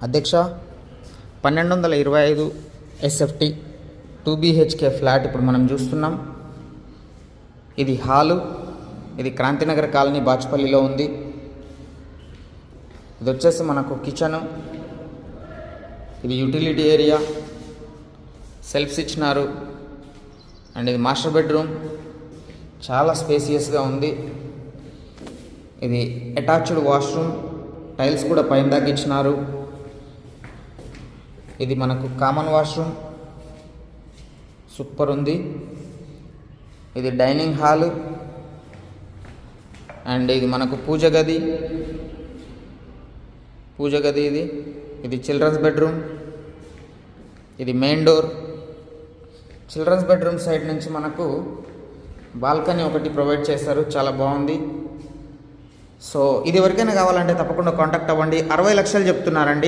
అధ్యక్ష, 1225 SFT 2 BHK flat ఇప్పుడు మనం చూస్తున్నాం. ఇది హాలు. ఇది క్రాంతినగర్ కాలనీ బాచుపల్లిలో ఉంది. ఇది వచ్చేసి మనకు కిచెను, ఇది యూటిలిటీ ఏరియా, సెల్ఫ్స్ ఇచ్చినారు. అండ్ ఇది మాస్టర్ బెడ్రూమ్, చాలా స్పేసియస్గా ఉంది. ఇది అటాచ్డ్ వాష్రూమ్, టైల్స్ కూడా పైన దాకా ఇచ్చినారు. ఇది మనకు కామన్ వాష్రూమ్, సూపర్ ఉంది. ఇది డైనింగ్ హాలు అండ్ ఇది మనకు పూజ గది. ఇది చిల్డ్రన్స్ బెడ్రూమ్, ఇది main door. Children's bedroom side నుంచి మనకు బాల్కనీ ఒకటి ప్రొవైడ్ చేశారు, చాలా బాగుంది. సో ఇది ఎవరికైనా కావాలంటే తప్పకుండా కాంటాక్ట్ అవ్వండి. 60 లక్షలు చెప్తున్నారండి.